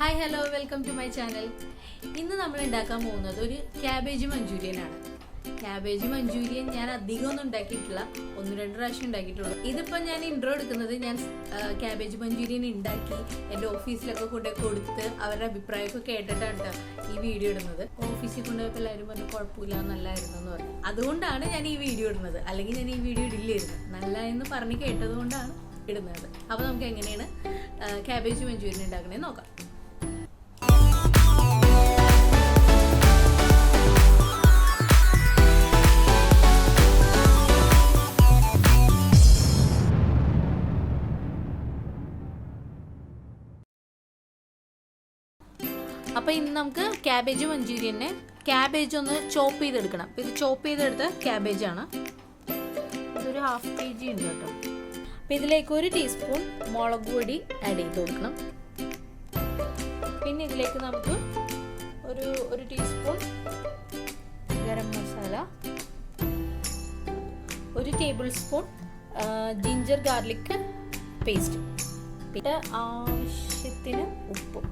Hi, hello, welcome to my channel. ഇന്ന് നമ്മൾ ഉണ്ടാക്കാൻ പോകുന്നത് ഒരു ക്യാബേജ് മഞ്ചൂരിയൻ ആണ്. ക്യാബേജ് മഞ്ചൂരിയൻ ഞാൻ അധികം ഒന്നും ഉണ്ടാക്കിയിട്ടില്ല, 1-2 പ്രാവശ്യം ഉണ്ടാക്കിയിട്ടുള്ളൂ. ഇതിപ്പോൾ ഞാൻ ഇൻട്രോ എടുക്കുന്നത് ഞാൻ ക്യാബേജ് മഞ്ചൂരിയൻ ഉണ്ടാക്കി എൻ്റെ ഓഫീസിലൊക്കെ കൊണ്ടുപോയി കൊടുത്ത് അവരുടെ അഭിപ്രായമൊക്കെ കേട്ടിട്ടാണ് ഈ വീഡിയോ ഇടുന്നത്. ഓഫീസിൽ കൊണ്ടുപോയപ്പോൾ എല്ലാവരും പറഞ്ഞു കുഴപ്പമില്ല, നല്ലായിരുന്നു എന്ന് പറഞ്ഞു. അതുകൊണ്ടാണ് ഞാൻ ഈ വീഡിയോ ഇടുന്നത്, അല്ലെങ്കിൽ ഞാൻ ഈ വീഡിയോ ഇടില്ലായിരുന്നു. നല്ല എന്ന് പറഞ്ഞ് കേട്ടത് കൊണ്ടാണ് ഇടുന്നത്. അപ്പോൾ നമുക്ക് എങ്ങനെയാണ് ക്യാബേജ് മഞ്ചൂരിയൻ ഉണ്ടാക്കണേന്ന് നോക്കാം. അപ്പോൾ ഇന്ന് നമുക്ക് ക്യാബേജ് മഞ്ചൂരിയനെ ക്യാബേജ് ഒന്ന് ചോപ്പ് ചെയ്തെടുക്കണം. അപ്പോൾ ഇത് ചോപ്പ് ചെയ്തെടുത്ത ക്യാബേജ് ആണ്. ഇതൊരു 1/2 kg ഉണ്ട് കേട്ടോ. അപ്പോൾ ഇതിലേക്ക് 1 ടീസ്പൂൺ മുളക് പൊടി ആഡ് ചെയ്ത് കൊടുക്കണം. പിന്നെ ഇതിലേക്ക് നമുക്ക് ഒരു teaspoon garam masala, 1 table spoon ginger garlic paste, പിന്നെ ആവശ്യത്തിന് ഉപ്പും.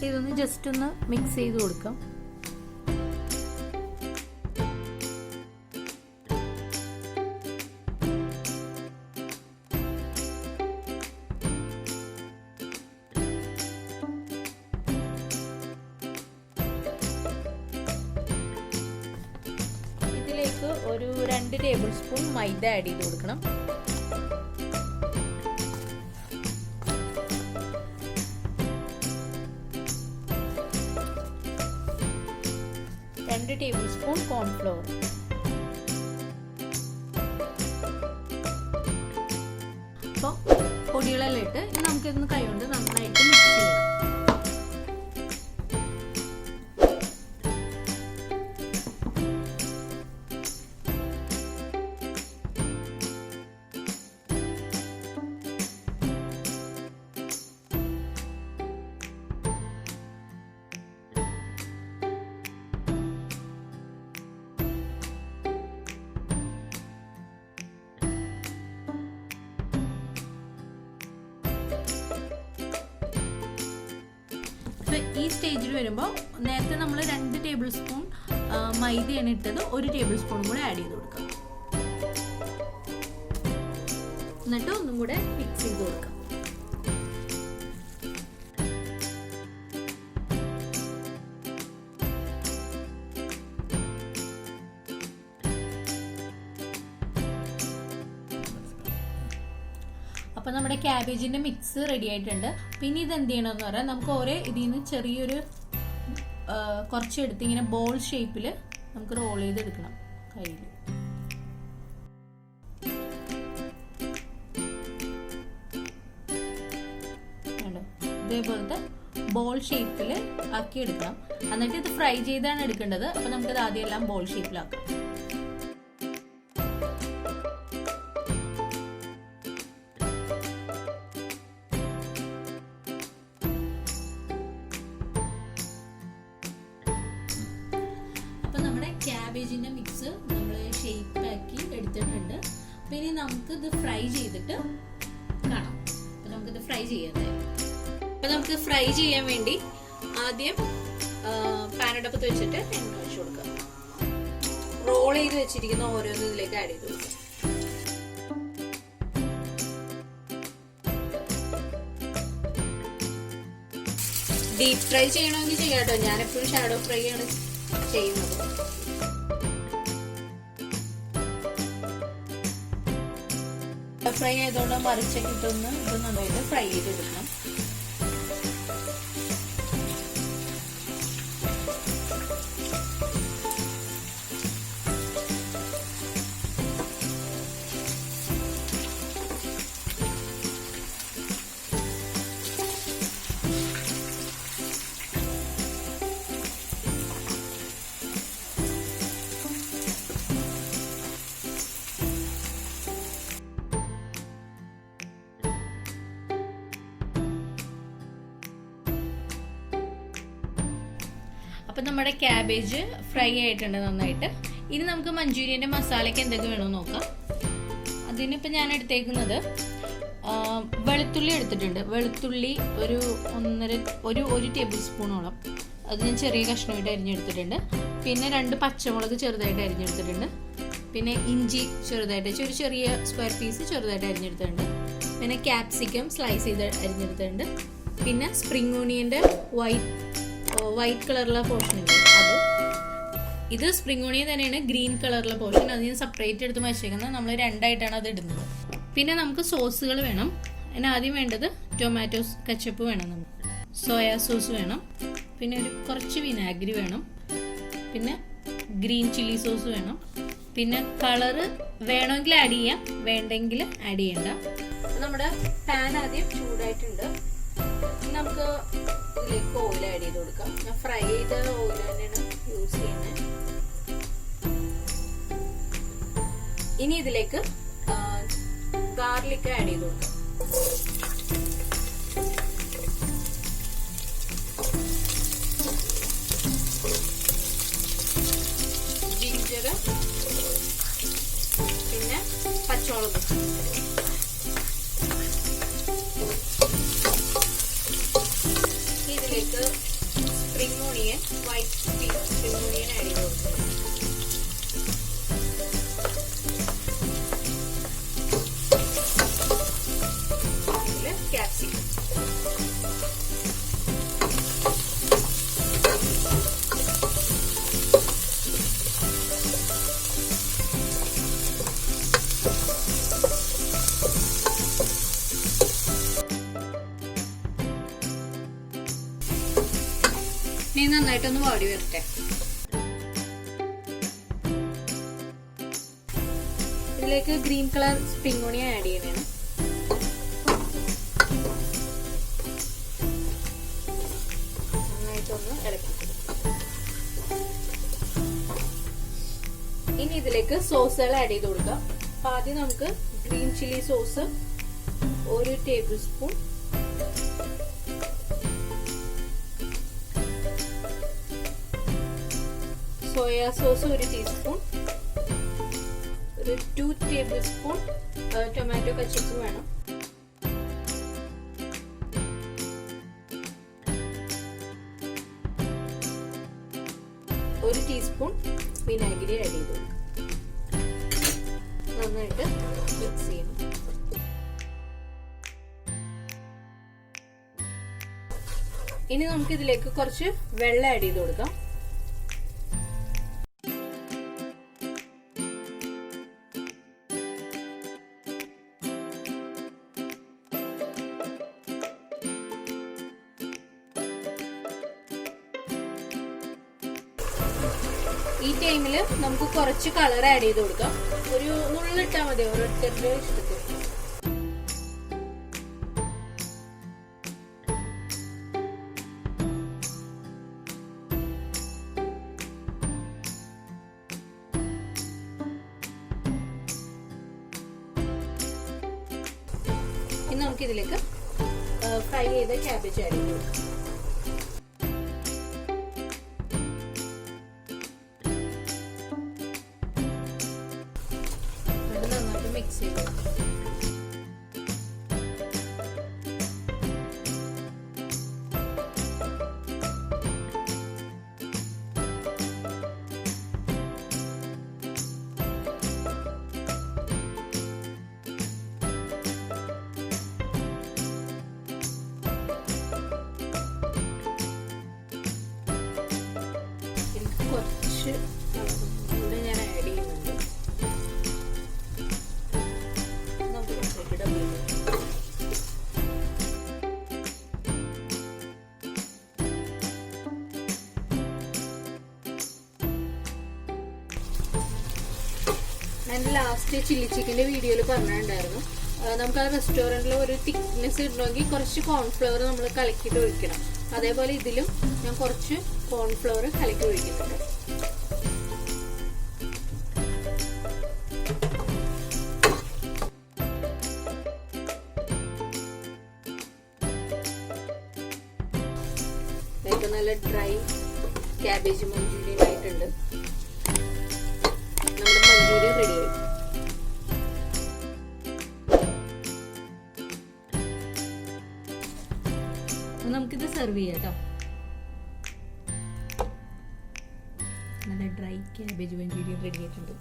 ഇതൊന്ന് ജസ്റ്റ് ഒന്ന് മിക്സ് ചെയ്ത് കൊടുക്കാം. ഇതിലേക്ക് ഒരു 2 ടേബിൾ സ്പൂൺ മൈദ ആഡ് ചെയ്ത് കൊടുക്കണം. രണ്ട് ടേബിൾ സ്പൂൺ കോൺഫ്ലവർ. അപ്പോൾ പൊടികളെല്ലാം ഇട്ട് നമുക്കിതൊന്ന് കൈകൊണ്ട് നന്നായിട്ട് മിക്സ് ചെയ്യാം. ഈ സ്റ്റേജിൽ വരുമ്പോൾ നേരത്തെ നമ്മൾ 2 ടേബിൾ സ്പൂൺ മൈദയാണ് ഇട്ടത്, 1 ടേബിൾ സ്പൂൺ കൂടെ ആഡ് ചെയ്ത് കൊടുക്കാം. എന്നിട്ട് ഒന്നും കൂടെ മിക്സ് ചെയ്ത് കൊടുക്കാം. അപ്പോൾ നമ്മുടെ ക്യാബേജിൻ്റെ മിക്സ് റെഡി ആയിട്ടുണ്ട്. പിന്നെ ഇത് എന്ത് ചെയ്യണമെന്ന് പറഞ്ഞാൽ നമുക്ക് ഇതിൽ നിന്ന് ചെറിയൊരു കുറച്ചെടുത്ത് ഇങ്ങനെ ബോൾ ഷേപ്പിൽ നമുക്ക് റോൾ ചെയ്തെടുക്കണം കയ്യിൽ. ഇതേപോലത്തെ ബോൾ ഷേപ്പിൽ ആക്കി എടുക്കണം. എന്നിട്ട് ഇത് ഫ്രൈ ചെയ്താണ് എടുക്കേണ്ടത്. അപ്പോൾ നമുക്കത് ആദ്യം എല്ലാം ബോൾ ഷേപ്പിലാക്കാം. ക്യാബേജിൻ്റെ മിക്സ് നമ്മൾ ഷേപ്പാക്കി എടുത്തിട്ടുണ്ട്. പിന്നെ നമുക്ക് ഇത് ഫ്രൈ ചെയ്തിട്ട് കാണാം. അപ്പം നമുക്കിത് ഫ്രൈ ചെയ്യാം. അപ്പം നമുക്ക് ഫ്രൈ ചെയ്യാൻ വേണ്ടി ആദ്യം പാനടപ്പത്ത് വെച്ചിട്ട് എണ്ണ ഒഴിച്ച് കൊടുക്കാം. റോൾ ചെയ്ത് വെച്ചിരിക്കുന്ന ഓരോന്നും ഇതിലേക്ക് ആഡ് ചെയ്ത് കൊടുക്കാം. ഡീപ് ഫ്രൈ ചെയ്യണമെങ്കിൽ ചെയ്യാം കേട്ടോ. ഞാനെപ്പോഴും ഷാഡോ ഫ്രൈ ആണ് ചെയ്യുന്നത്. ഫ്രൈ ആയതുകൊണ്ട് മറിച്ചൊക്കെ ഇട്ടൊന്ന് ഇത് നന്നായിട്ട് ഫ്രൈ ചെയ്തെടുക്കണം. അപ്പം നമ്മുടെ ക്യാബേജ് ഫ്രൈ ആയിട്ടുണ്ട് നന്നായിട്ട്. ഇനി നമുക്ക് മഞ്ചൂരിയൻ്റെ മസാലയ്ക്ക് എന്തൊക്കെ വേണമെന്ന് നോക്കാം. അതിനിപ്പോൾ ഞാൻ എടുത്തേക്കുന്നത് വെളുത്തുള്ളി എടുത്തിട്ടുണ്ട്. വെളുത്തുള്ളി ഒരു 1 ടേബിൾ സ്പൂണോളം അത് ഞാൻ ചെറിയ കഷ്ണമായിട്ട് അരിഞ്ഞെടുത്തിട്ടുണ്ട്. പിന്നെ 2 പച്ചമുളക് ചെറുതായിട്ട് അരിഞ്ഞെടുത്തിട്ടുണ്ട്. പിന്നെ ഇഞ്ചി ചെറുതായിട്ട് ഒരു ചെറിയ സ്ക്വയർ പീസ് ചെറുതായിട്ട് അരിഞ്ഞെടുത്തിട്ടുണ്ട്. പിന്നെ ക്യാപ്സിക്കം സ്ലൈസ് ചെയ്ത് അരിഞ്ഞെടുത്തിട്ടുണ്ട്. പിന്നെ സ്പ്രിംഗ് ഓണിയൻ്റെ വൈറ്റ് കളറുള്ള പോർഷൻ ഉണ്ട്, അത്. ഇത് സ്പ്രിംഗ് ഓണിയൻ തന്നെയാണ്, ഗ്രീൻ കളറുള്ള പോർഷൻ. അത് ഞാൻ സെപ്പറേറ്റ് എടുത്ത് വെച്ചേക്കുന്നത്. നമ്മൾ 2 ആയിട്ടാണ് അത് ഇടുന്നത്. പിന്നെ നമുക്ക് സോസുകൾ വേണം. അതിന് ആദ്യം വേണ്ടത് ടൊമാറ്റോ കെച്ചപ്പ് വേണം, നമുക്ക് സോയാ സോസ് വേണം, പിന്നെ കുറച്ച് വിനാഗിരി വേണം, പിന്നെ ഗ്രീൻ ചില്ലി സോസ് വേണം. പിന്നെ കളറ് വേണമെങ്കിൽ ആഡ് ചെയ്യാം, വേണ്ടെങ്കിൽ ആഡ് ചെയ്യണ്ട. നമ്മുടെ പാൻ ആദ്യം ചൂടായിട്ടുണ്ട്. നമുക്ക് ഇതിലേക്ക് ഓയിൽ ആഡ് ചെയ്ത് കൊടുക്കാം. ഞാൻ ഫ്രൈ ചെയ്ത ഓയിൽ തന്നെയാണ് യൂസ് ചെയ്യുന്നത്. ഇനി ഇതിലേക്ക് ഗാർലിക് ആഡ് ചെയ്ത് കൊടുക്കാം. ജിഞ്ചർ, പിന്നെ പച്ചമുളക്. ഇതിലേക്ക് spring onion, white spring onion add ചെയ്ത് കൊടുക്കാം. ക്യാപ്സിക്കം, ഇനി നന്നായിട്ടൊന്ന് വാടി വരട്ടെ. ഇതിലേക്ക് green colour spring onion add ചെയ്യണം. നന്നായിട്ടൊന്ന് ഇളക്കി. ഇനി ഇതിലേക്ക് സോസുകൾ ആഡ് ചെയ്ത് കൊടുക്കാം. അപ്പൊ ആദ്യം നമുക്ക് green chilli sauce 1 table spoon, soya sauce 1 teaspoon, 2 table spoon tomato ketchup വേണം, ഒരു ടീസ്പൂൺ വിനാഗിരി ആഡ് ചെയ്ത് കൊടുക്കാം. നന്നായിട്ട് മിക്സ് ചെയ്യണം. ഇനി നമുക്ക് ഇതിലേക്ക് കുറച്ച് വെള്ളം ആഡ് ചെയ്ത് കൊടുക്കാം. ഈ ടൈമിൽ നമുക്ക് കുറച്ച് കളർ ആഡ് ചെയ്ത് കൊടുക്കാം. ഒരു നുള്ളിട്ടാൽ മതി, ഓരോരുത്തരുടെ ഇഷ്ടത്തിന്. ഇനി നമുക്കിതിലേക്ക് ഫ്രൈ ചെയ്ത ക്യാബേജ് ആഡ് ചെയ്ത് കൊടുക്കാം. മിക്സ് ചെയ്ത് കുറച്ച് ഇവിടെ ഞാൻ ആഡ് ചെയ്യുന്നുണ്ട്. ഞാൻ ലാസ്റ്റ് ചില്ലി ചിക്കൻ്റെ വീഡിയോയിൽ പറഞ്ഞിട്ടുണ്ടായിരുന്നു, നമുക്ക് ആ റെസ്റ്റോറൻറ്റിൽ ഒരു തിക്നെസ് ഇടണമെങ്കിൽ കുറച്ച് കോൺഫ്ലവർ നമ്മൾ കലക്കിയിട്ട് ഒഴിക്കണം. അതേപോലെ ഇതിലും ഞാൻ കുറച്ച് കോൺഫ്ലവർ കലക്കി ഒഴിക്കുന്നുണ്ട്. ഇതൊക്കെ നല്ല ഡ്രൈ ക്യാബേജ് മഞ്ചൂരിയൻ ആയിട്ടുണ്ട്. നമ്മുടെ മഞ്ചൂരിയൻ റെഡി ആയി. നമുക്കിത് സെർവ് ചെയ്യാം കേട്ടോ. നല്ല ഡ്രൈ ക്യാബേജ് മഞ്ചൂരിയൻ റെഡി ആയിട്ടുണ്ട്.